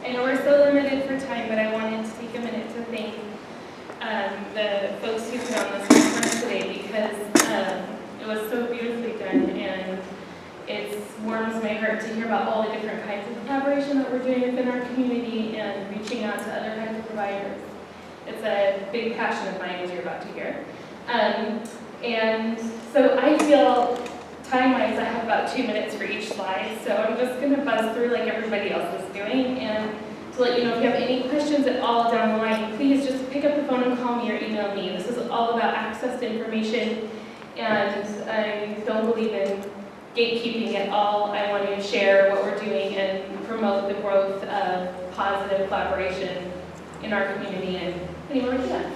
I know we're so limited for time, but I wanted to take a minute to thank the folks who put on this conference today, because it was so beautifully done, and it warms my heart to hear about all the different kinds of collaboration that we're doing within our community and reaching out to other kinds of providers. It's a big passion of mine, as you're about to hear. And so I feel, time-wise, I have about 2 minutes for each slide, so I'm just going to buzz through like everybody else is doing, and to let you know if you have any questions at all down the line, please just pick up the phone and call me or email me. This is all about access to information, and I don't believe in gatekeeping at all. I want to share what we're doing and promote the growth of positive collaboration in our community and anywhere we can.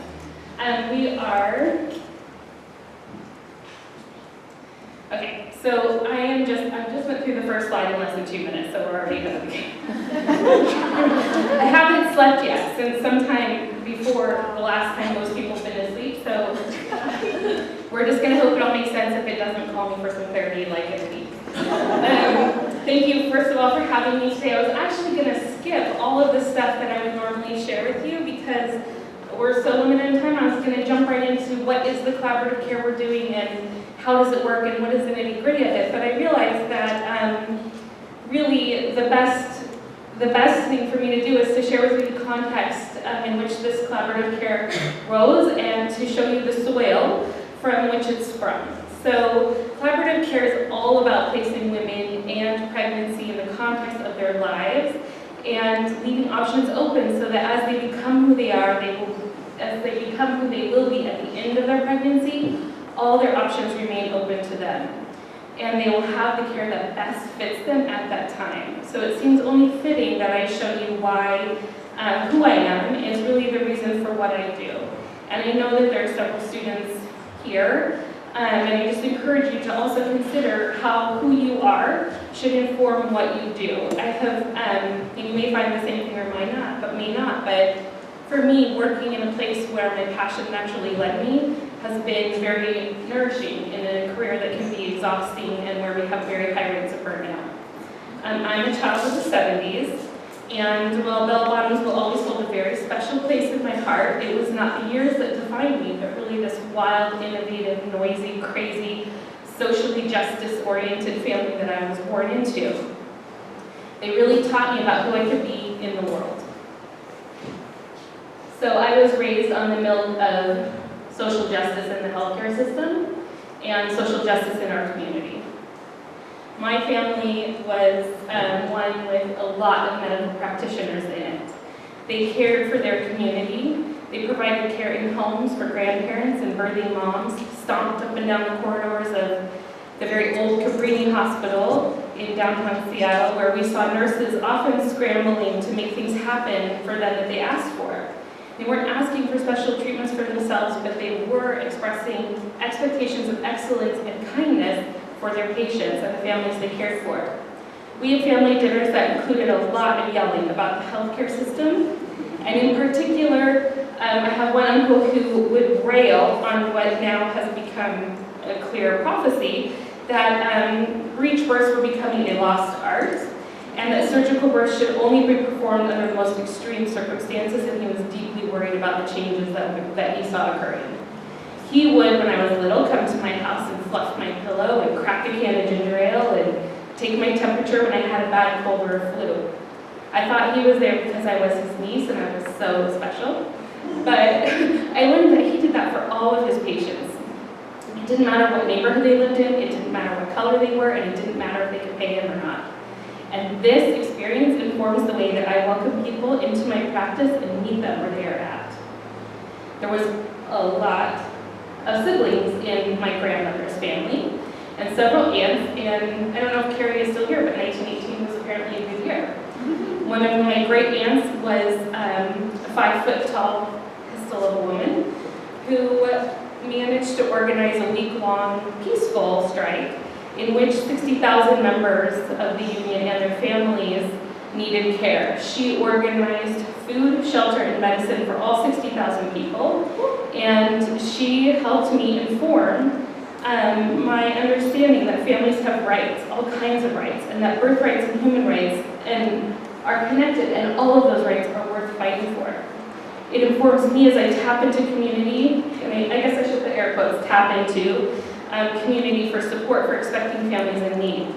Okay, so I just went through the first slide in less than 2 minutes, so we're already ahead of the game. I haven't slept yet since sometime before the last time most people have been asleep, so we're just going to hope it all makes sense if it doesn't call me for some clarity like every week. Thank you, first of all, for having me today. I was actually going to skip all of the stuff that I would normally share with you because we're so limited in time. I was going to jump right into what is the collaborative care we're doing and how does it work and what is the nitty-gritty of it. But I realized that really the best thing for me to do is to share with you the context in which this collaborative care rose and to show you the soil from which it's sprung. So collaborative care is all about placing women and pregnancy in the context of their lives and leaving options open so that as they become who they are, as they become who they will be at the end of their pregnancy, all their options remain open to them. And they will have the care that best fits them at that time. So it seems only fitting that I show you why, who I am is really the reason for what I do. And I know that there are several students here, and I just encourage you to also consider how who you are should inform what you do. I have, you may find the same thing or may not, but for me, working in a place where my passion naturally led me has been very nourishing in a career that can be exhausting and where we have very high rates of burnout. I'm a child of the 70s, and while bell bottoms will always hold a very special place in my heart, it was not the years that defined me, but really this wild, innovative, noisy, crazy, socially justice-oriented family that I was born into. They really taught me about who I could be in the world. So I was raised on the milk of social justice in the healthcare system and social justice in our community. My family was one with a lot of medical practitioners in it. They cared for their community. They provided care in homes for grandparents and birthing moms, stomped up and down the corridors of the very old Cabrini Hospital in downtown Seattle, where we saw nurses often scrambling to make things happen for them that they asked for. They weren't asking for special treatments for themselves, but they were expressing expectations of excellence and kindness for their patients and the families they cared for. We had family dinners that included a lot of yelling about the healthcare system, and in particular, I have one uncle who would rail on what now has become a clear prophecy, that breech births were becoming a lost art, and that surgical births should only be performed under the most extreme circumstances, and he was deeply worried about the changes that he saw occurring. He would, when I was little, come to my house and fluff my pillow and crack a can of ginger ale and take my temperature when I had a bad cold or a flu. I thought he was there because I was his niece and I was so special, but I learned that he did that for all of his patients. It didn't matter what neighborhood they lived in, it didn't matter what color they were, and it didn't matter if they could pay him or not. And this experience informs the way that I welcome people into my practice and meet them where they are at. There was a lot of siblings in my grandmother's family, and several aunts, and I don't know if Carrie is still here, but 1918 was apparently a good year. One of my great aunts was a 5-foot-tall pistol of a woman who managed to organize a week-long peaceful strike in which 60,000 members of the union and their families needed care. She organized food, shelter, and medicine for all 60,000 people, and she helped me inform my understanding that families have rights, all kinds of rights, and that birthrights and human rights are connected, and all of those rights are worth fighting for. It informs me as I tap into community, and I guess I should put air quotes, tap into community for support for expecting families in need.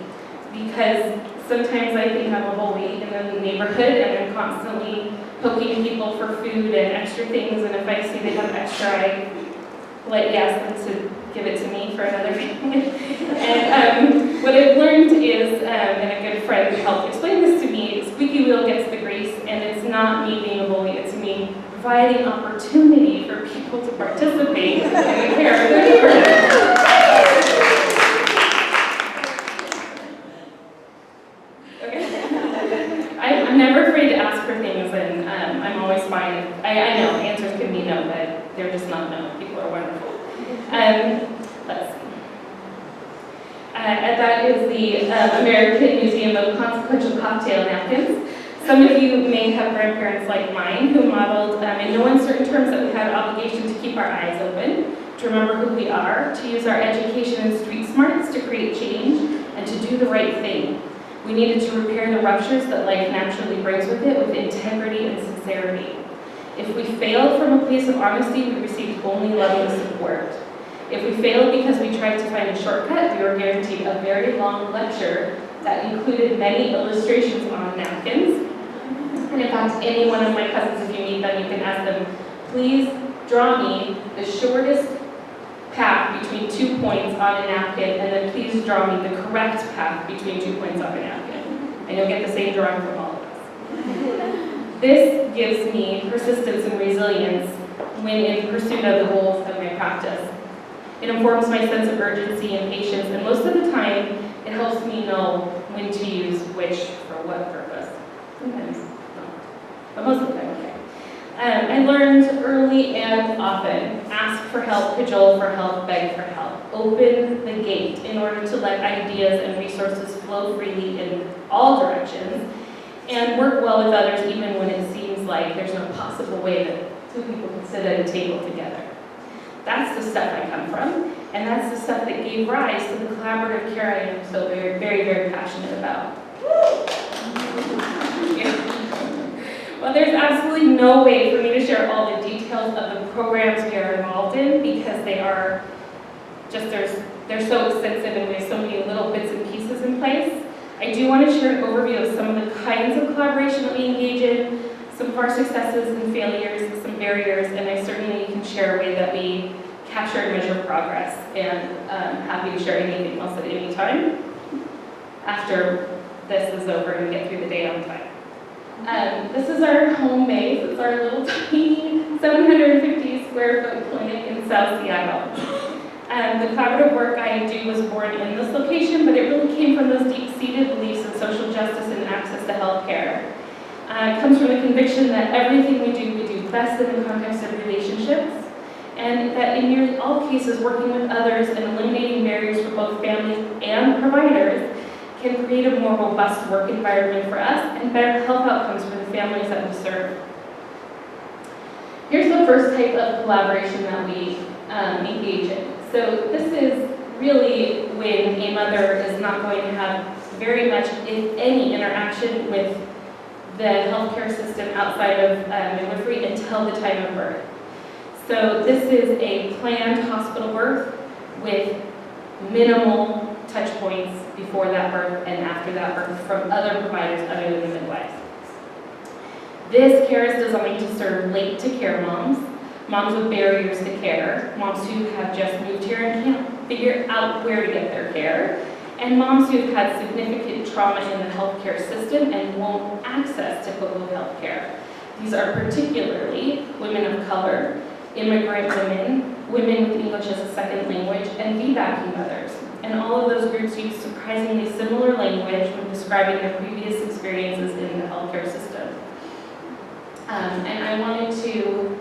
Because sometimes I think I'm a bully in the neighborhood, and I'm constantly poking people for food and extra things, and if I see they have extra, I politely ask them to give it to me for another family. And what I've learned is, and a good friend helped explain this to me, squeaky wheel gets the grease, and it's not me being a bully, it's me providing opportunity for people to participate in the care of their neighborhood. Okay. I'm never afraid to ask for things, and I'm always fine. I know answers can be no, but they're just not no. People are wonderful. Let's see. And that is the American Museum of Consequential Cocktail Napkins. Some of you may have grandparents like mine who modeled, in no uncertain terms, that we had an obligation to keep our eyes open, to remember who we are, to use our education and street smarts to create change, and to do the right thing. We needed to repair the ruptures that life naturally brings with it with integrity and sincerity. If we failed from a place of honesty, we received only loving support. If we failed because we tried to find a shortcut, we were guaranteed a very long lecture that included many illustrations on napkins. And in fact, any one of my cousins, if you meet them, you can ask them, please draw me the shortest path between 2 points on a napkin, and then please draw me the correct path between 2 points on a napkin. And you'll get the same drawing from all of us. This gives me persistence and resilience when in pursuit of the goals of my practice. It informs my sense of urgency and patience, and most of the time, it helps me know when to use which for what purpose. Sometimes not, but most of the time, okay. I learned early and often, ask for help, cajole for help, beg for help. Open the gate in order to let ideas and resources flow freely in all directions, and work well with others even when it seems like there's no possible way that two people can sit at a table together. That's the stuff I come from, and that's the stuff that gave rise to the collaborative care I am so very, very, very passionate about. Well, there's absolutely no way for me to share all the details of the programs we are involved in because they are just, they're so extensive and we have so many little bits and pieces in place. I do want to share an overview of some of the kinds of collaboration that we engage in, some of our successes and failures, some barriers, and I certainly can share a way that we capture and measure progress, and I'm happy to share anything else at any time after this is over and we get through the day on time. This is our home base. It's our little tiny 750 square foot clinic in South Seattle. The collaborative work I do was born in this location, but it really came from those deep-seated beliefs in social justice and access to health care. It comes from the conviction that everything we do best in the context of relationships, and that in nearly all cases, working with others and eliminating barriers for both families and providers can create a more robust work environment for us and better health outcomes for the families that we serve. Here's the first type of collaboration that we engage in. So this is really when a mother is not going to have very much, if any, interaction with the healthcare system outside of midwifery until the time of birth. So this is a planned hospital birth with minimal touch points before that birth and after that birth from other providers other than the midwives. This care is designed to serve late-to-care moms, moms with barriers to care, moms who have just moved here and can't figure out where to get their care, and moms who have had significant trauma in the healthcare system and won't access typical healthcare. These are particularly women of color, immigrant women, women with English as a second language, and VBAC mothers. And all of those groups use surprisingly similar language when describing their previous experiences in the healthcare system. And I wanted to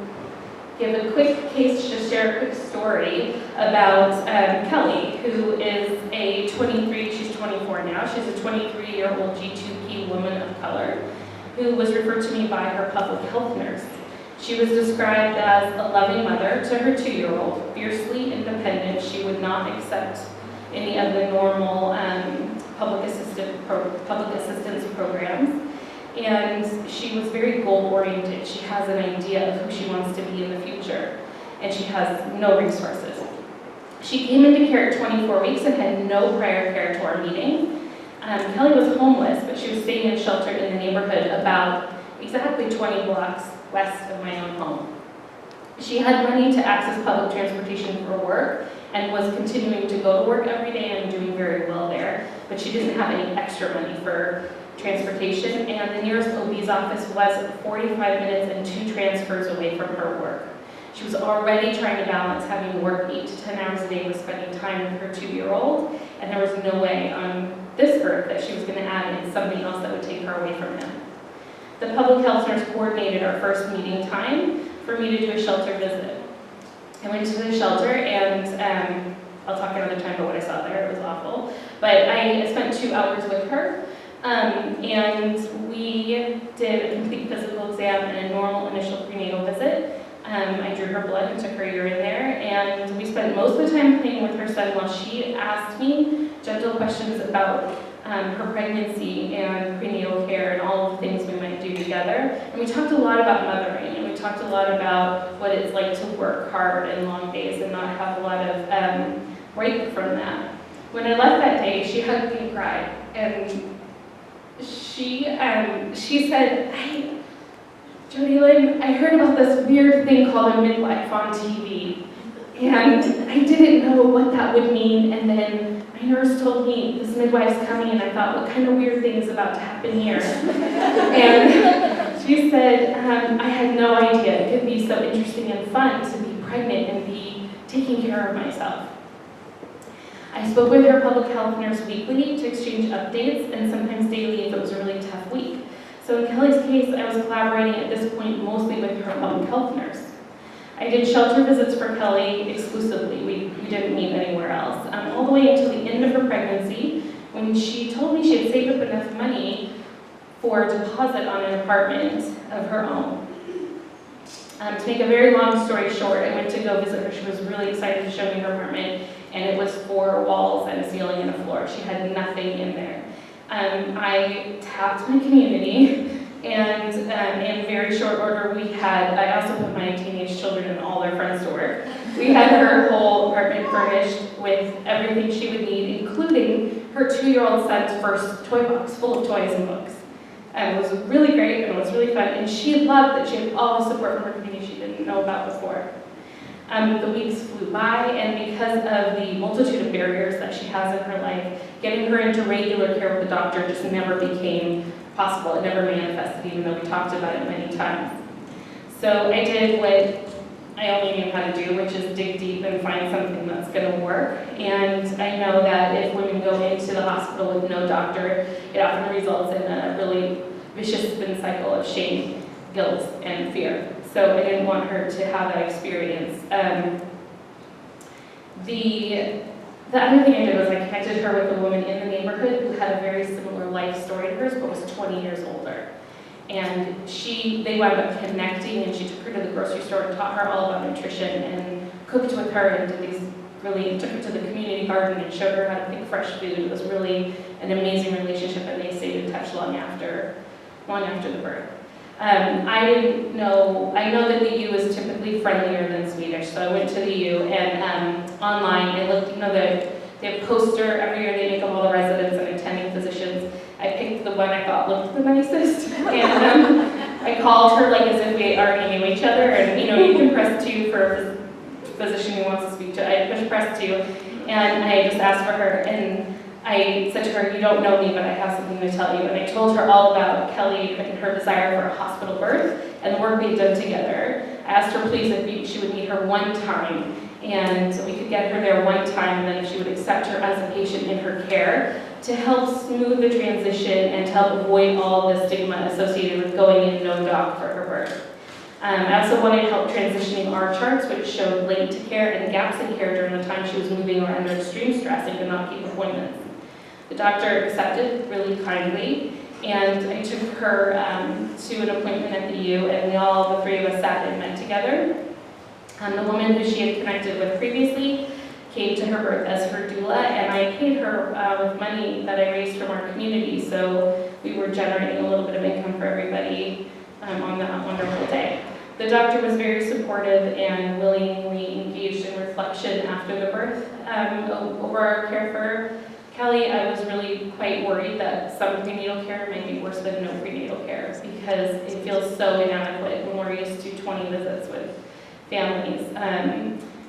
give a quick case, just share a quick story about Kelly, who is a 23, she's 24 now, she's a 23-year-old G2P woman of color who was referred to me by her public health nurse. She was described as a loving mother to her 2-year-old, fiercely independent. She would not accept any of the normal public assistance programs. And she was very goal-oriented. She has an idea of who she wants to be in the future, and she has no resources. She came into care at 24 weeks and had no prior care to our meeting. Kelly was homeless, but she was staying in a shelter in the neighborhood about exactly 20 blocks west of my own home. She had money to access public transportation for work and was continuing to go to work every day and doing very well there, but she didn't have any extra money for transportation, and the nearest OB's office was 45 minutes and 2 transfers away from her work. She was already trying to balance having to work 8 to 10 hours a day with spending time with her 2-year-old, and there was no way on this earth that she was going to add in something else that would take her away from him. The public health nurse coordinated our first meeting time for me to do a shelter visit. I went to the shelter, and I'll talk another time about what I saw there. It was awful. But I spent 2 hours with her, and we did a complete physical exam and a normal initial prenatal visit. I drew her blood and took her urine there, and we spent most of the time playing with her son while she asked me gentle questions about her pregnancy and prenatal care and all of the things we might do together. And we talked a lot about mothering, and we talked a lot about what it's like to work hard and long days and not have a lot of break from that. When I left that day, she hugged me and cried, and she said, "Hey, Jodilyn, I heard about this weird thing called a midwife on TV, and I didn't know what that would mean, and then my nurse told me this midwife's coming, and I thought, what kind of weird thing is about to happen here?" And she said, "I had no idea it could be so interesting and fun to be pregnant and be taking care of myself." I spoke with her public health nurse weekly to exchange updates, and sometimes daily if it was a really tough week. So in Kelly's case, I was collaborating at this point mostly with her public health nurse. I did shelter visits for Kelly exclusively. We didn't meet anywhere else. All the way until the end of her pregnancy, when she told me she had saved up enough money for a deposit on an apartment of her own. To make a very long story short, I went to go visit her. She was really excited to show me her apartment, and it was 4 walls and a ceiling and a floor. She had nothing in there. I tapped my community, and in very short order, I also put my teenage children and all their friends to work. We had her whole apartment furnished with everything she would need, including her 2-year-old son's first toy box full of toys and books. And it was really great, and it was really fun, and she loved that she had all the support from her community she didn't know about before. The weeks flew by, and because of the multitude of barriers that she has in her life, getting her into regular care with the doctor just never became possible. It never manifested, even though we talked about it many times. So I did what I only knew how to do, which is dig deep and find something that's going to work. And I know that if women go into the hospital with no doctor, it often results in a really vicious spin cycle of shame, guilt, and fear. So I didn't want her to have that experience. The other thing I did was I connected her with a woman in the neighborhood who had a very similar life story to hers, but was 20 years older. And they wound up connecting, and she took her to the grocery store and taught her all about nutrition and cooked with her and took her to the community garden and showed her how to pick fresh food. It was really an amazing relationship, and they stayed in touch long after the birth. I know that the U is typically friendlier than Swedish, so I went to the U and online I looked, they have a poster every year, they make of all the residents and attending physicians. I picked the one I thought looked the nicest, and I called her like as if we already knew each other, and you can press 2 for a physician who wants to speak to. I pushed press 2, and I just asked for her, and I said to her, "You don't know me, but I have something to tell you." And I told her all about Kelly and her desire for a hospital birth and the work we had done together. I asked her please if she would meet her one time, and we could get her there one time, and then if she would accept her as a patient in her care to help smooth the transition and to help avoid all the stigma associated with going in no doc for her birth. I also wanted help transitioning our charts, which showed late to care and gaps in care during the time she was moving or under extreme stress and could not keep appointments. The doctor accepted really kindly, and I took her to an appointment at the U, and the 3 of us sat and met together. The woman who she had connected with previously came to her birth as her doula, and I paid her with money that I raised from our community, so we were generating a little bit of income for everybody on that wonderful day. The doctor was very supportive and willingly engaged in reflection after the birth over our care for Kelly. I was really quite worried that some prenatal care might be worse than no prenatal care because it feels so inadequate when we're used to 20 visits with families.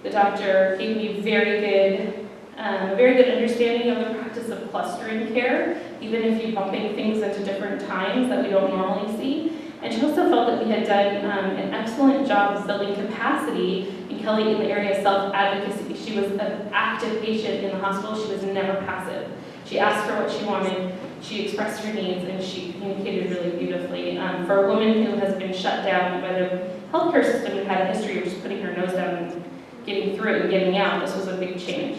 The doctor gave me very good understanding of the practice of clustering care, even if you're bumping things into different times that we don't normally see. And she also felt that we had done an excellent job of building capacity in Kelly in the area of self-advocacy. She was an active patient in the hospital. She was never passive. She asked for what she wanted, she expressed her needs, and she communicated really beautifully. For a woman who has been shut down by the healthcare system and had a history of just putting her nose down and getting through it and getting out, this was a big change.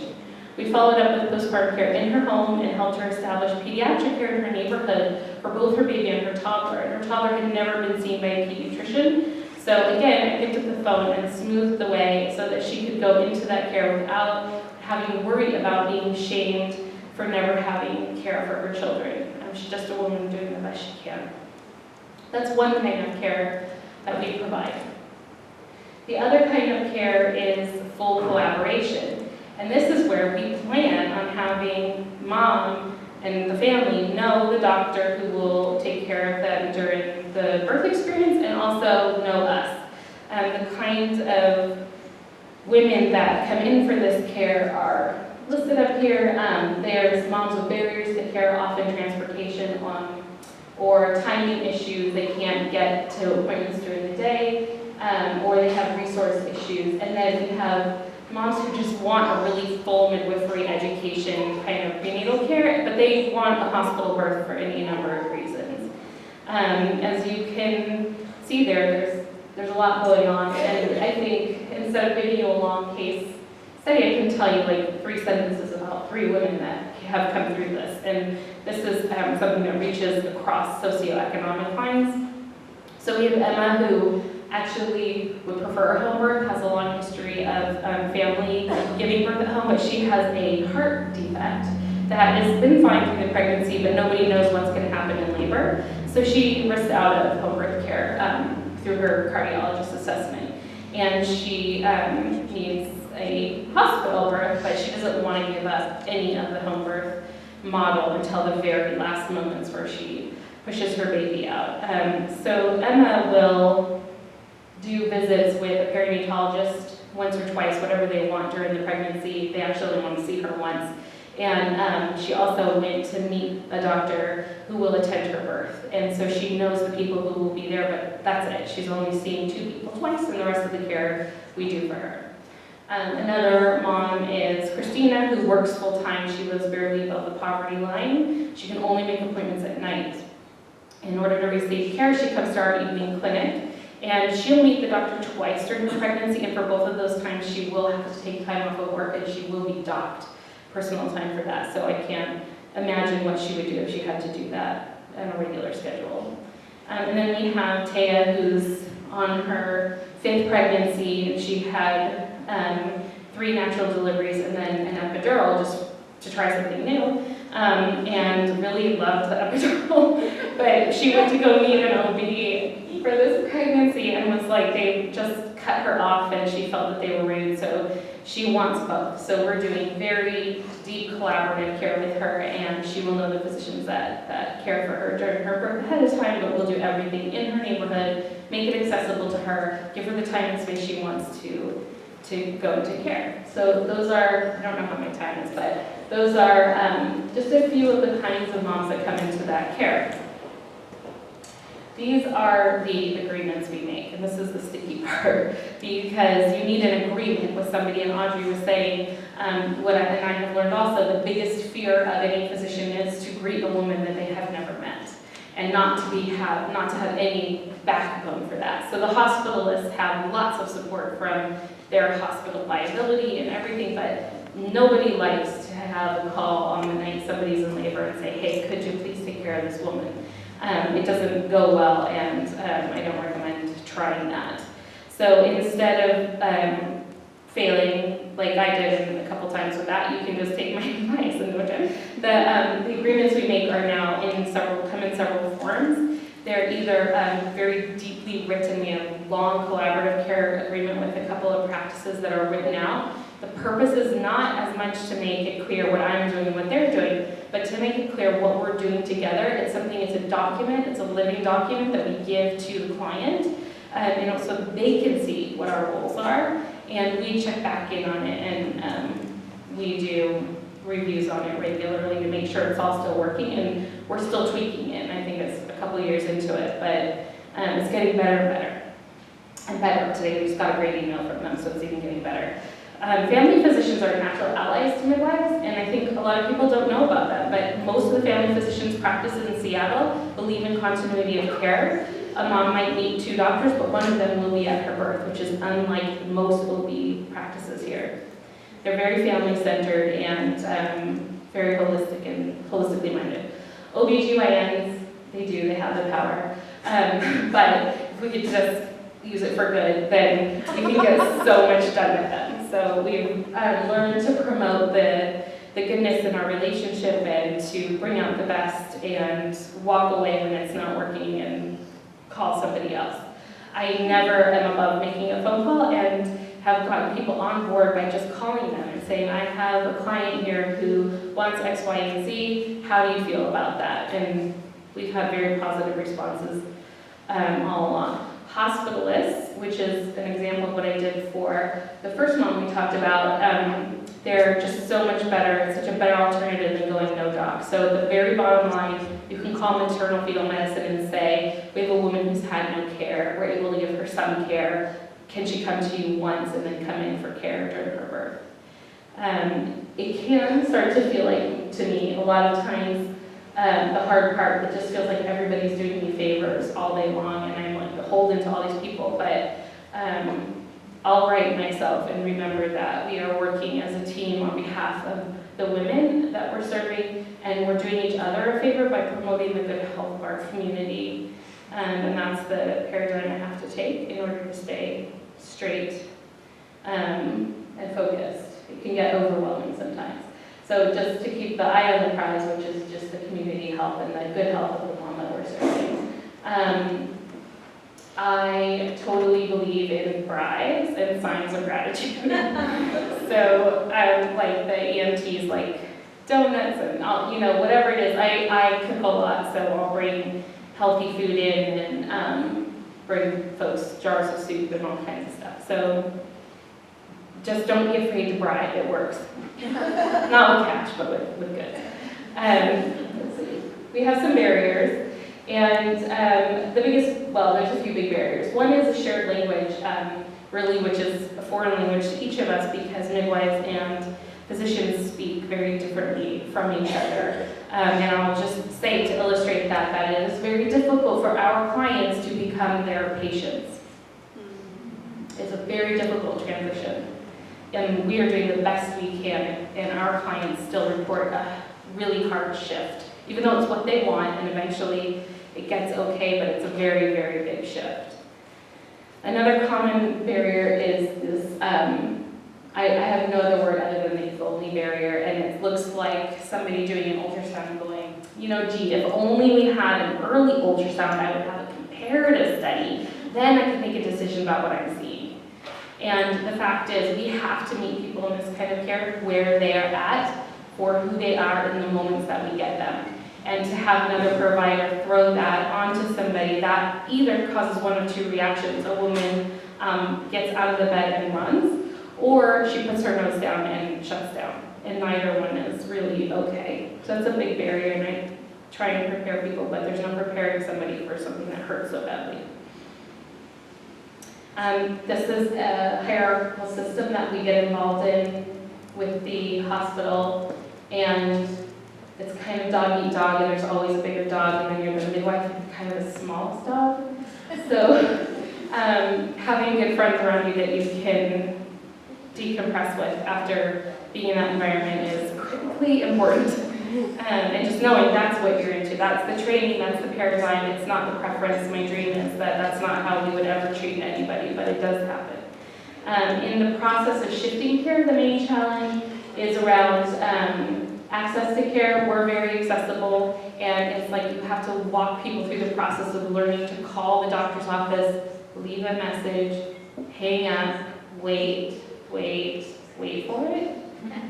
We followed up with postpartum care in her home and helped her establish pediatric care in her neighborhood for both her baby and her toddler. And her toddler had never been seen by a pediatrician. So again, I picked up the phone and smoothed the way so that she could go into that care without having to worry about being shamed for never having care for her children. She's just a woman doing the best she can. That's one kind of care that we provide. The other kind of care is full collaboration. And this is where we plan on having mom and the family know the doctor who will take care of them during the birth experience and also know us. The kinds of women that come in for this care are listed up here. There's moms with barriers to care, often transportation or timing issues. They can't get to appointments during the day, or they have resource issues. And then we have moms who just want a really full midwifery education kind of prenatal care, but they want a hospital birth for any number of reasons. As you can see there's a lot going on, and I think instead of giving you a long case study, I can tell you like 3 sentences about 3 women that have come through this, and this is something that reaches across socioeconomic lines. So we have Emma, who actually would prefer a home birth, has a long history of family giving birth at home, but she has a heart defect that has been fine through the pregnancy, but nobody knows what's going to happen in labor. So she risked out of home birth care through her cardiologist assessment. And she needs a hospital birth, but she doesn't want to give up any of the home birth model until the very last moments where she pushes her baby out. So Emma will do visits with a perinatologist once or twice, whatever they want during the pregnancy. They actually want to see her once. And she also went to meet a doctor who will attend her birth. And so she knows the people who will be there, but that's it. She's only seeing 2 people twice, and the rest of the care we do for her. Another mom is Christina, who works full-time. She lives barely above the poverty line. She can only make appointments at night. In order to receive care, she comes to our evening clinic. And she'll meet the doctor twice during the pregnancy, and for both of those times she will have to take time off of work, and she will be docked personal time for that. So I can't imagine what she would do if she had to do that on a regular schedule. And then we have Taya, who's on her 5th pregnancy. She had 3 natural deliveries and then an epidural just to try something new. And really loved the epidural, but she went to go meet an OB for this pregnancy and was like, they just cut her off and she felt that they were rude, so she wants both. So we're doing very deep collaborative care with her, and she will know the physicians that care for her during her birth ahead of time, but we'll do everything in her neighborhood, make it accessible to her, give her the time and space she wants to go into care. So those are, I don't know how my time is, but those are just a few of the kinds of moms that come into that care. These are the agreements we make, and this is the sticky part, because you need an agreement with somebody, and Audrey was saying, and I have learned also, the biggest fear of any physician is to greet a woman that they have never met, and not to have any backbone for that. So the hospitalists have lots of support from their hospital liability and everything, but nobody likes to have a call on the night somebody's in labor and say, hey, could you please take care of this woman? It doesn't go well, and I don't recommend trying that. So instead of failing, like I did a couple the time, so that you can just take my advice and go to. The agreements we make are now come in several forms. They're either very deeply written. We have a long collaborative care agreement with a couple of practices that are written out. The purpose is not as much to make it clear what I'm doing and what they're doing, but to make it clear what we're doing together. It's a document, it's a living document that we give to the client, so they can see what our goals are, and we check back in on it, and we do reviews on it regularly to make sure it's all still working, and we're still tweaking it. And I think it's a couple of years into it, but it's getting better and better. And better. Today we just got a great email from them, so it's even getting better. Family physicians are natural allies to midwives, and I think a lot of people don't know about them, but most of the family physicians practices in Seattle believe in continuity of care. A mom might need 2 doctors, but one of them will be at her birth, which is unlike most OB practices here. They're very family-centered and very holistic and holistically minded. OBGYNs, they have the power, but if we could just use it for good, then we can get so much done with them. So we've learned to promote the goodness in our relationship and to bring out the best and walk away when it's not working and call somebody else. I never am above making a phone call and have gotten people on board by just calling them and saying, I have a client here who wants X, Y, and Z. How do you feel about that? And we've had very positive responses all along. Hospitalists, which is an example of what I did for the first mom we talked about, they're just so much better, such a better alternative than going no doc. So at the very bottom line, you can call maternal fetal medicine and say, we have a woman who's had no care, we're able to give her some care, can she come to you once and then come in for care during her birth? It can start to feel like, to me, a lot of times, the hard part, it just feels like everybody's doing me favors all day long and I'm like beholden to all these people, but I'll right myself and remember that we are working as a team on behalf of the women that we're serving, and we're doing each other a favor by promoting the good health of our community. And that's the paradigm I have to take in order to stay straight and focused. It can get overwhelming sometimes. So just to keep the eye on the prize, which is just the community health and the good health of the mom that we're serving. I totally believe in bribes and signs of gratitude. So like the EMTs, like donuts and whatever it is. I cook a lot, so I'll bring healthy food in and bring folks jars of soup and all kinds of stuff. So just don't be afraid to bribe, it works. Not with cash, but with goods. Let's see. We have some barriers, and there's a few big barriers. One is a shared language, really, which is a foreign language to each of us because midwives and physicians speak very differently from each other. And I'll just say to illustrate that it is very difficult for our clients to become their patients. It's a very difficult transition. And we are doing the best we can, and our clients still report a really hard shift, even though it's what they want, and eventually it gets okay, but it's a very, very big shift. Another common barrier is this, I have no other word other than the if only barrier, and it looks like somebody doing an ultrasound and going, gee, if only we had an early ultrasound, I would have a comparative study, then I could make a decision about what I'm seeing. And the fact is, we have to meet people in this kind of care where they are at for who they are in the moments that we get them. And to have another provider throw that onto somebody, that either causes one of two reactions. A woman gets out of the bed and runs, or she puts her nose down and shuts down. And neither one is really okay. So that's a big barrier, and I try and prepare people, but there's no preparing somebody for something that hurts so badly. This is a hierarchical system that we get involved in with the hospital, and it's kind of dog eat dog, and there's always a bigger dog, and then you're the midwife, kind of the smallest dog. So having good friends around you that you can decompress with after being in that environment is critically important. And just knowing that's what you're into, that's the training, that's the paradigm, it's not the preference. My dream is that that's not how we would ever treat anybody, but it does happen. In the process of shifting care, the main challenge is around access to care. We're very accessible, and it's like you have to walk people through the process of learning to call the doctor's office, leave a message, hang up, wait for it.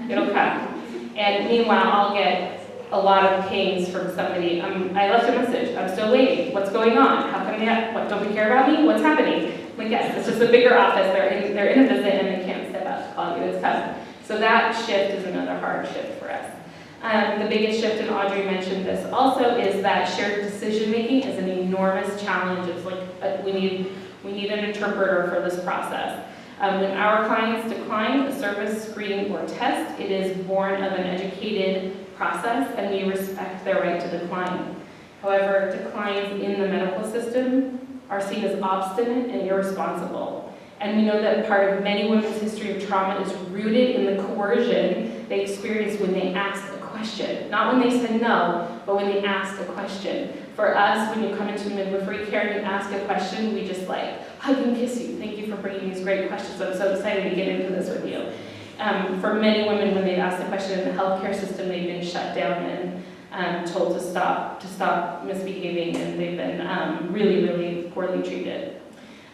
It'll come. And meanwhile, I'll get a lot of pings from somebody. I left a message. I'm still waiting. What's going on? How come what, don't you care about me? What's happening? Like, yes, it's just a bigger office. They're in a visit and they can't step out to call you. It's coming. So that shift is another hard shift for us. The biggest shift, and Audrey mentioned this also, is that shared decision making is an enormous challenge. It's like we need an interpreter for this process. When our clients decline a service, screen, or test, it is born of an educated process, and we respect their right to decline. However, declines in the medical system are seen as obstinate and irresponsible. And we know that part of many women's history of trauma is rooted in the coercion they experienced when they asked a question. Not when they said no, but when they asked a question. For us, when you come into midwifery care and you ask a question, we just like hug and kiss you. Thank you for bringing these great questions. I'm so excited to get into this with you. For many women, when they've asked a question in the healthcare system, they've been shut down and told to stop misbehaving, and they've been really, really poorly treated.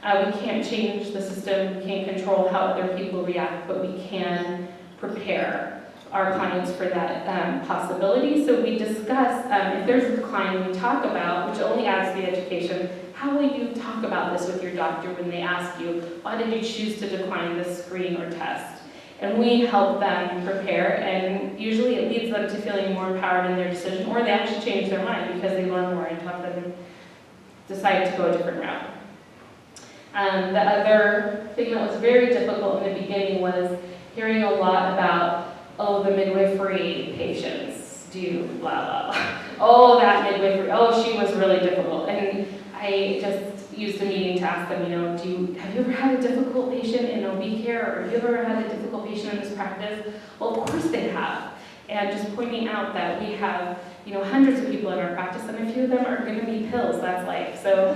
We can't change the system, we can't control how other people react, but we can prepare our clients for that possibility. So we discuss, if there's a decline, we talk about, which only adds to the education, how will you talk about this with your doctor when they ask you, why did you choose to decline this screen or test? And we help them prepare, and usually it leads them to feeling more empowered in their decision, or they actually change their mind because they learn more and help them decide to go a different route. The other thing that was very difficult in the beginning was hearing a lot about, oh, the midwifery patients do blah, blah, blah. Oh, that midwifery, oh, she was really difficult. And I just used a meeting to ask them, have you ever had a difficult patient in OB care, or have you ever had a difficult patient in this practice? Well, of course they have. And just pointing out that we have, hundreds of people in our practice, and a few of them are going to be pills. That's life. So,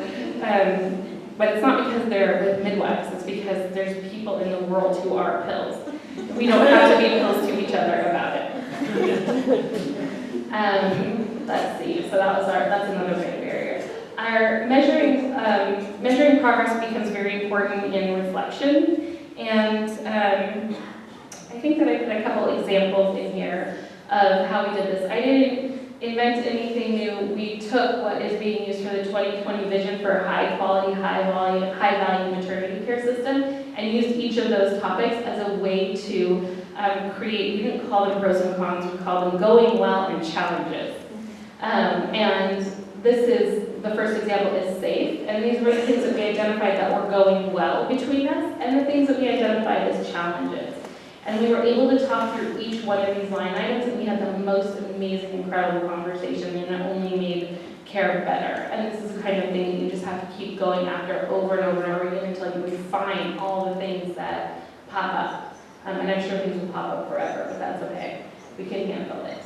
but it's not because they're with midwives. It's because there's people in the world who are pills. We don't have to be pills to each other about it. Let's see. So that's another big barrier. Our measuring progress becomes very important in reflection, and I think that I put a couple examples in here of how we did this. I didn't invent anything new. We took what is being used for the 2020 vision for a high quality, high value maternity care system, and used each of those topics as a way to create, we didn't call them pros and cons, we call them going well and challenges. And this is, the first example is safe, and these were the things that we identified that were going well between us, and the things that we identified as challenges. And we were able to talk through each one of these line items, and we had the most amazing, incredible conversation, and it only made care better. And this is the kind of thing that you just have to keep going after over and over and over again until you refine all the things that pop up. And I'm sure things will pop up forever, but that's okay. We can handle it.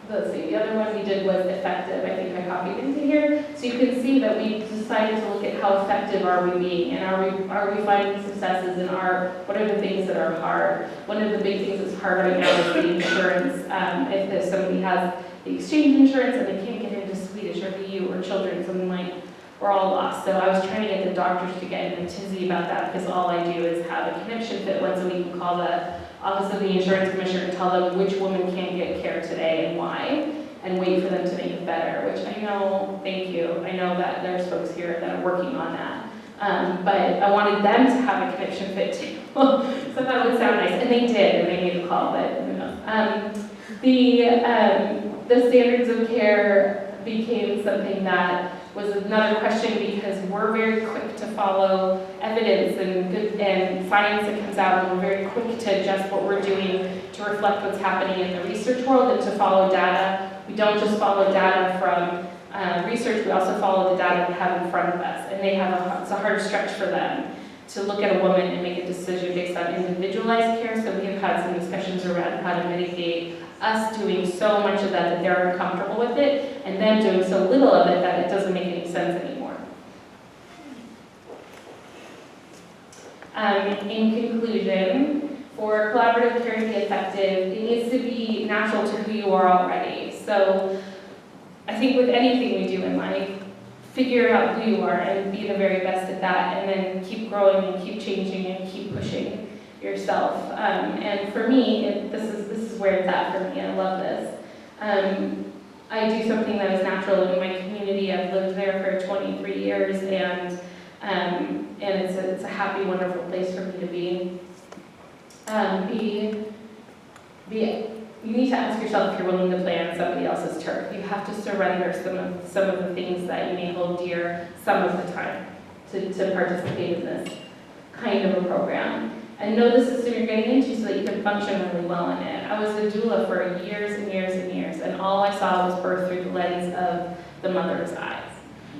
Let's see, the other one we did was effective. I think I copied into here. So you can see that we decided to look at how effective are we being, and are we finding successes, and what are the things that are hard. One of the big things that's hard right now is the insurance. If somebody has the exchange insurance and they can't get into Swedish or VU or children, something like, we're all lost. So I was trying to get the doctors to get in a tizzy about that, because all I do is have a conniption fit once a week and call the Office of the Insurance Commissioner and tell them which woman can't get care today and why, and wait for them to make it better, which I know, thank you, I know that there's folks here that are working on that. But I wanted them to have a connection fit too. So I thought it would sound nice, and they did, and they made a call, but who knows. The standards of care became something that was another question, because we're very quick to follow evidence and science that comes out, and we're very quick to adjust what we're doing to reflect what's happening in the research world and to follow data. We don't just follow data from research, we also follow the data we have in front of us, and it's a hard stretch for them to look at a woman and make a decision based on individualized care. So we have had some discussions around how to mitigate us doing so much of that they're uncomfortable with it, and them doing so little of it that it doesn't make any sense anymore. In conclusion, for collaborative care to be effective, it needs to be natural to who you are already. So I think with anything we do in life, figure out who you are and be the very best at that, and then keep growing and keep changing and keep pushing yourself. And for me, this is where it's at for me. I love this. I do something that is natural in my community. I've lived there for 23 years, and it's a happy, wonderful place for me to be. You need to ask yourself if you're willing to play on somebody else's turf. You have to surrender some of the things that you may hold dear some of the time to participate in this kind of a program. And know the system you're getting into so that you can function really well in it. I was a doula for years and years and years, and all I saw was birth through the lens of the mother's eyes.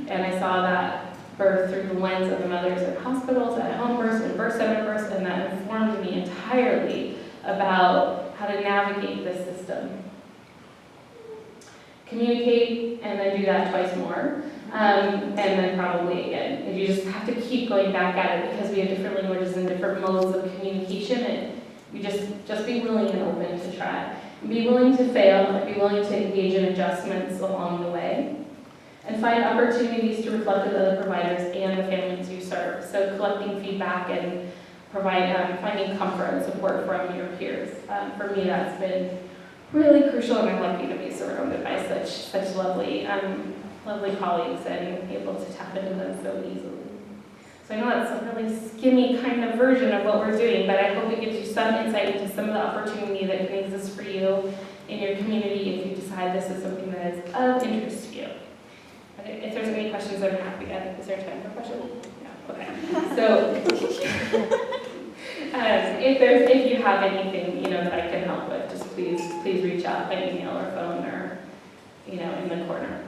And I saw that birth through the lens of the mothers at hospitals, at home births, and birth center births, and that informed me entirely about how to navigate this system. Communicate, and then do that twice more. And then probably again. You just have to keep going back at it because we have different languages and different modes of communication, and you just be willing and open to try. Be willing to fail, and be willing to engage in adjustments along the way. And find opportunities to reflect with other providers and the families you serve. So collecting feedback and finding comfort and support from your peers. For me, that's been really crucial, and I'm lucky to be surrounded by such lovely colleagues and able to tap into them so easily. So I know that's a really skinny kind of version of what we're doing, but I hope it gives you some insight into some of the opportunity that can exist for you in your community if you decide this is something that is of interest to you. If there's any questions, I'm happy. Is there time for questions? Yeah, okay. So if you have anything that I can help with, just please reach out by email or phone or in the corner.